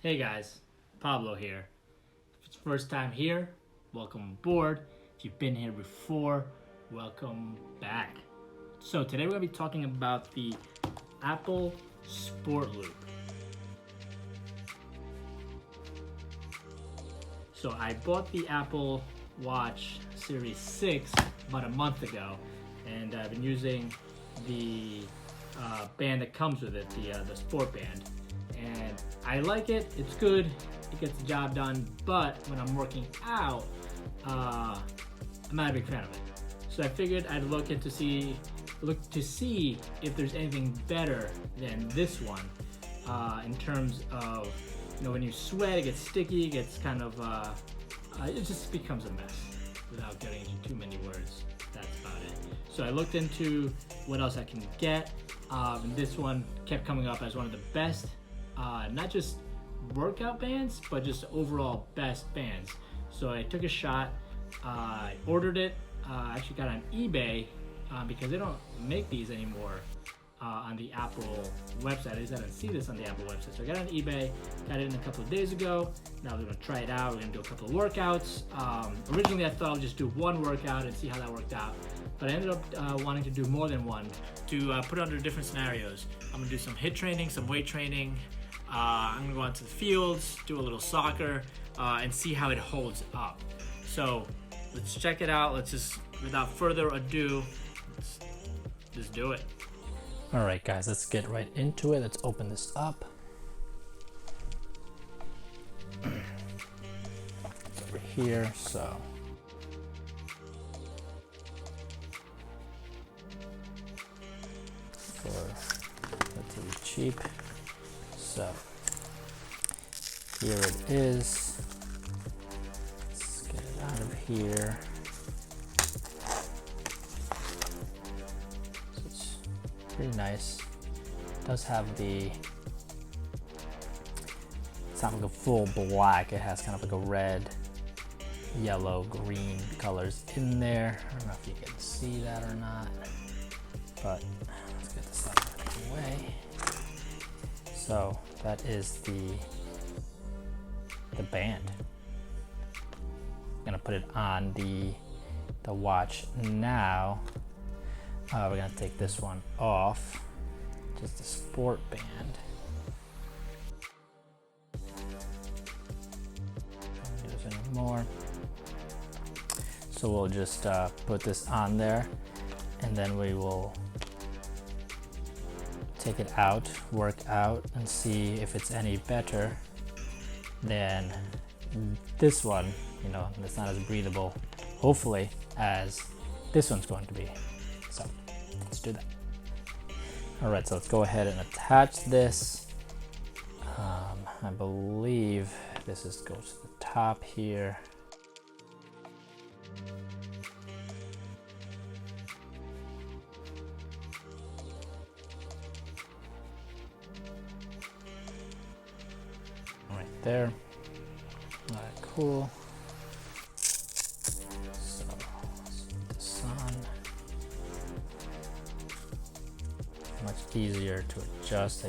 Hey guys, Pablo here. If it's your first time here, welcome aboard. If you've been here before, welcome back. So today we're going to be talking about the Apple Sport Loop. So I bought the Apple Watch Series 6 about a month ago, and I've been using the band that comes with it, the sport band. And I like it, it's good, it gets the job done, but when I'm working out, I'm not a big fan of it. So I figured I'd look to see if there's anything better than this one in terms of, when you sweat, it gets sticky, it gets kind of, it just becomes a mess without getting into too many words. That's about it. So I looked into what else I can get, and this one kept coming up as one of the best, not just workout bands, but just overall best bands. So I took a shot, I ordered it, actually got on eBay because they don't make these anymore on the Apple website. At least I didn't see this on the Apple website. So I got on eBay, got it in a couple of days ago. Now we're gonna try it out. We're gonna do a couple of workouts. Originally I thought I would just do one workout and see how that worked out, but I ended up wanting to do more than one to put it under different scenarios. I'm gonna do some HIIT training, some weight training. I'm gonna go out to the fields, do a little soccer, and see how it holds up. So let's check it out. Let's just, without further ado, let's just do it. All right, guys, let's get right into it. Let's open this up. It's over here, so. Relatively cheap. So, here it is. Let's get it out of here. Pretty nice. It does have it's not like a full black, it has kind of like a red, yellow, green colors in there. I don't know if you can see that or not, but let's get this out of the way. So that is the band. I'm gonna put it on the watch now. We're gonna take this one off, just the sport band. Don't use anymore. So we'll just put this on there, and then we will take it out, work out, and see if it's any better than this one. It's not as breathable, hopefully, as this one's going to be. So let's do that. All right, so let's go ahead and attach this. I believe this goes to the top here. Right there. All right, cool. So let's put this on. Much easier to adjust.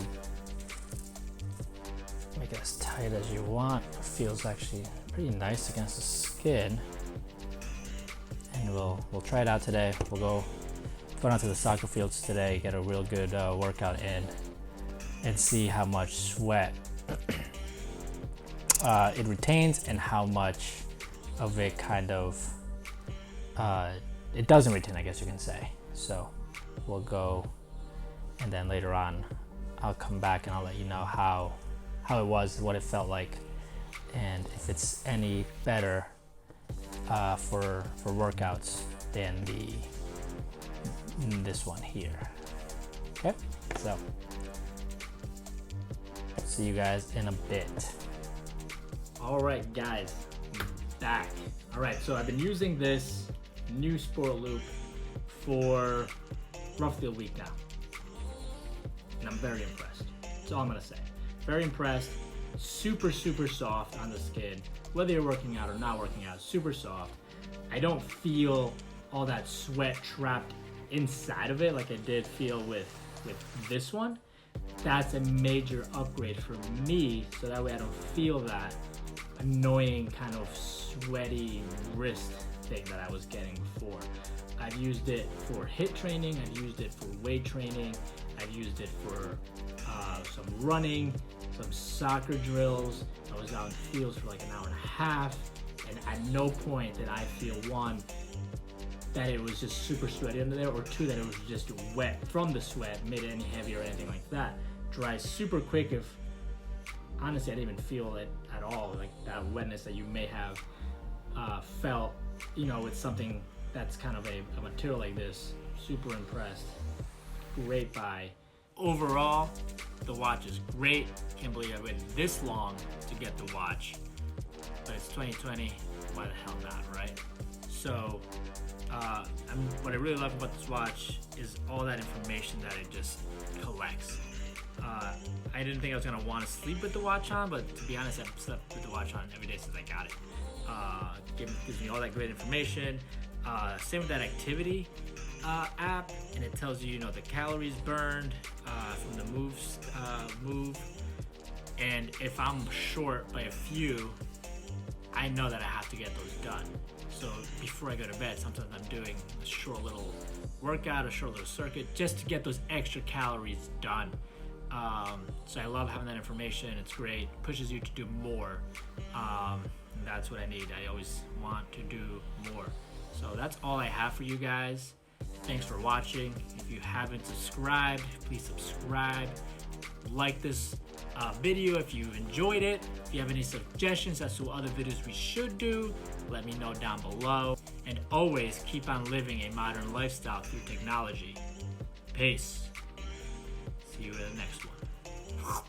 Make it as tight as you want. It feels actually pretty nice against the skin. And we'll try it out today. We'll go down to the soccer fields today, get a real good workout in, and see how much sweat it retains and how much of it kind of it doesn't retain, I guess you can say. So we'll go. And then later on, I'll come back and I'll let you know how it was, what it felt like, and if it's any better for workouts than this one here. Okay, so see you guys in a bit. All right, guys, I'm back. All right, so I've been using this new Sport Loop for roughly a week now. And I'm very impressed. That's all I'm gonna say. Very impressed. Super, super soft on the skin. Whether you're working out or not working out, super soft. I don't feel all that sweat trapped inside of it like I did feel with this one. that's a major upgrade for me, so that way I don't feel that annoying kind of sweaty wrist thing that I was getting before. I've used it for HIIT training, I've used it for weight training, I've used it for some running, some soccer drills. I was out in the fields for like an hour and a half, and at no point did I feel, one, that it was just super sweaty under there, or two, that it was just wet from the sweat, made it any heavier or anything like that. Dries super quick. If honestly, I didn't even feel it at all, like that wetness that you may have felt, you know, with something that's kind of a material like this. Super impressed. Great buy. Overall, the watch is great. Can't believe I waited this long to get the watch, but it's 2020. Why the hell not, right? So, what I really love about this watch is all that information that it just collects. I didn't think I was gonna want to sleep with the watch on, but to be honest, I've slept with the watch on every day since I got it. Gives me all that great information. Same with that activity app, and it tells you, you know, the calories burned from the move, and if I'm short by a few, I know that I have to get those done. So before I go to bed, sometimes I'm doing a short little workout, a short little circuit, just to get those extra calories done. So I love having that information. It's great. It pushes you to do more. And that's what I need. I always want to do more. So that's all I have for you guys. Thanks for watching. If you haven't subscribed, please subscribe. Like this video if you enjoyed it. If you have any suggestions as to what other videos we should do, let me know down below. And always keep on living a modern lifestyle through technology. Peace. See you in the next one.